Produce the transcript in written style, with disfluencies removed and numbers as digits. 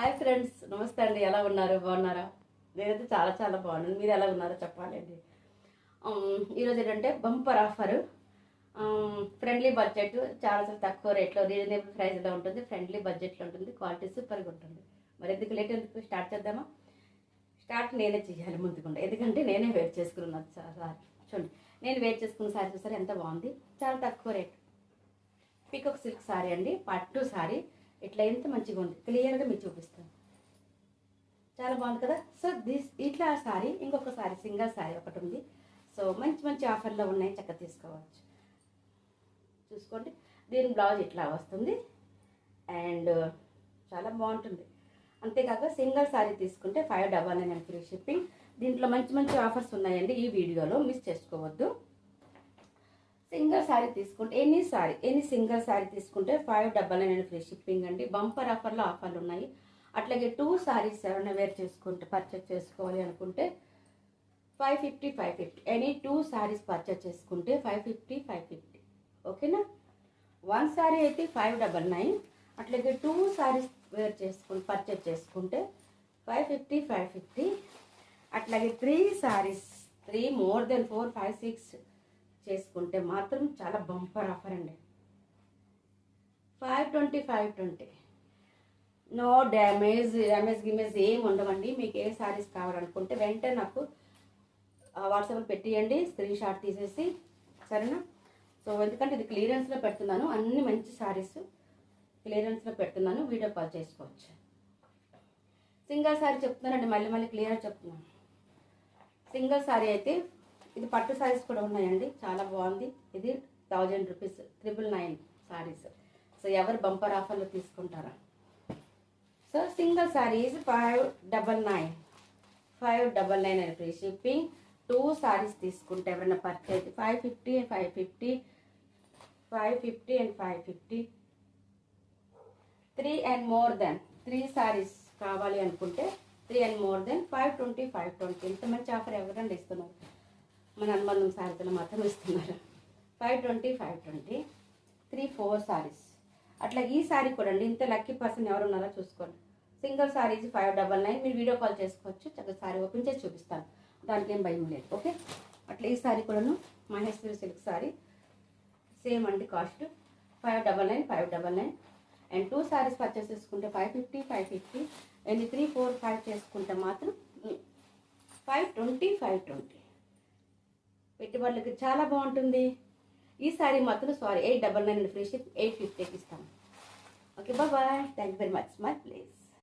Hi friends, నమస్తే అండి. ఎలా ఉన్నారు? బాగున్నారా? నేనైతే చాలా చాలా బాగున్నాను. మీరు ఎలా ఉన్నారో చెప్పాలండి. ఈరోజు ఏంటంటే బంపర్ ఆఫర్, ఫ్రెండ్లీ బడ్జెట్, చాలా చాలా తక్కువ రేట్లో రీజనబుల్ ప్రైస్లో ఉంటుంది. ఫ్రెండ్లీ బడ్జెట్లో ఉంటుంది. క్వాలిటీ సూపర్గా ఉంటుంది. మరి ఎందుకు లేట్, ఎందుకు స్టార్ట్ చేద్దామా? స్టార్ట్ నేనే చేయాలి ముందుకుండా, ఎందుకంటే నేనే వెయిట్ చేసుకున్నాను సారీ. చూడండి, నేను వెయిట్ చేసుకున్న సారీ చూసారు ఎంత బాగుంది. చాలా తక్కువ రేట్. పీకాక్ సిల్క్ సారీ అండి, పట్టు సారీ. ఇట్లా ఎంత మంచిగా ఉంది, క్లియర్గా మీకు చూపిస్తాను. చాలా బాగుంది కదా. సో ఇట్లా సారీ, ఇంకొక సారీ సింగల్ సారీ ఒకటి ఉంది. సో మంచి మంచి ఆఫర్లో ఉన్నాయి, చక్కగా తీసుకోవచ్చు. చూసుకోండి, దీని బ్లౌజ్ ఇట్లా వస్తుంది అండ్ చాలా బాగుంటుంది. అంతేకాక సింగిల్ సారీ తీసుకుంటే 599 ఫ్రీ షిప్పింగ్. దీంట్లో మంచి మంచి ఆఫర్స్ ఉన్నాయండి, ఈ వీడియోలో మిస్ చేసుకోవద్దు. సింగిల్ శారీ తీసుకుంటే ఎనీ సింగిల్ శారీ తీసుకుంటే 599 ఫ్రీ షిప్పింగ్ అండి. బంపర్ ఆఫర్లో ఆఫర్లు ఉన్నాయి. అట్లాగే 2 శారీస్ ఎవరైనా వేర్ చేసుకుంటే పర్చేస్ చేసుకోవాలి అనుకుంటే 550 ఎనీ 2 శారీస్ పర్చేస్ చేసుకుంటే 550. ఓకేనా? 1 శారీ అయితే 599. అట్లాగే 2 శారీస్ వేర్ చేసుకుని పర్చేస్ చేసుకుంటే 550. అట్లాగే 3 శారీస్, 3 మోర్ దెన్ 4, 5, 6 చేసుకుంటే మాత్రం చాలా బంపర్ ఆఫర్ అండి. 520. నో డ్యామేజ్ గిమేజ్ ఏం ఉండవండి. మీకు ఏ శారీస్ కావాలనుకుంటే వెంటనే నాకు వాట్సాప్లో పెట్టియండి, స్క్రీన్ షాట్ తీసేసి, సరేనా? సో ఎందుకంటే ఇది క్లియరెన్స్లో పెడుతున్నాను, అన్ని మంచి శారీస్ క్లియరెన్స్లో పెడుతున్నాను, వీడియో కాల్ చేసుకోవచ్చు. సింగిల్ శారీ చెప్తున్నానండి, మళ్ళీ క్లియర్గా చెప్తున్నాను. సింగిల్ శారీ అయితే ఇది పట్టు శారీస్ కూడా ఉన్నాయండి, చాలా బాగుంది. ఇది 1000 రూపీస్, 999 శారీస్. సో ఎవరు బంపర్ ఆఫర్లో తీసుకుంటారా? So single saris 599 free shipping. 2 saris తీసుకుంటే ఎవరైనా purchase 550 and 550. 3 and more than 3 saris కావాలి అనుకుంటే 3 and more than 520. ఇంత మంచి ఆఫర్ ఎవరండి ఇస్తున్నారు? మన అనుబంధం శారీతో మాత్రం ఇస్తున్నారు. 520. 3, 4 శారీస్. అట్లా ఈ శారీ కూడా అండి, ఇంత లక్కీ పర్సన్ ఎవరు ఉన్నారో చూసుకోండి. సింగిల్ శారీస్ 599. మీరు వీడియో కాల్ చేసుకోవచ్చు, చక్కగా శారీ ఓపెన్ చేసి చూపిస్తాను, దానికి ఏం భయం లేదు. ఓకే? అట్లా ఈ శారీ కూడాను మహేశ్వరి సిల్క్ శారీ, సేమ్ అండి, కాస్ట్ 599. అండ్ 2 శారీస్ పర్చేస్ చేసుకుంటే 550. అండ్ 3, 4, 5 చేసుకుంటే మాత్రం 520. పెట్టుబడులకి చాలా బాగుంటుంది. ఈ శారీ మాత్రం 899 ఫ్రీ షిప్ 850కి ఇస్తాను. Okay, bye. Thank you very much. My please.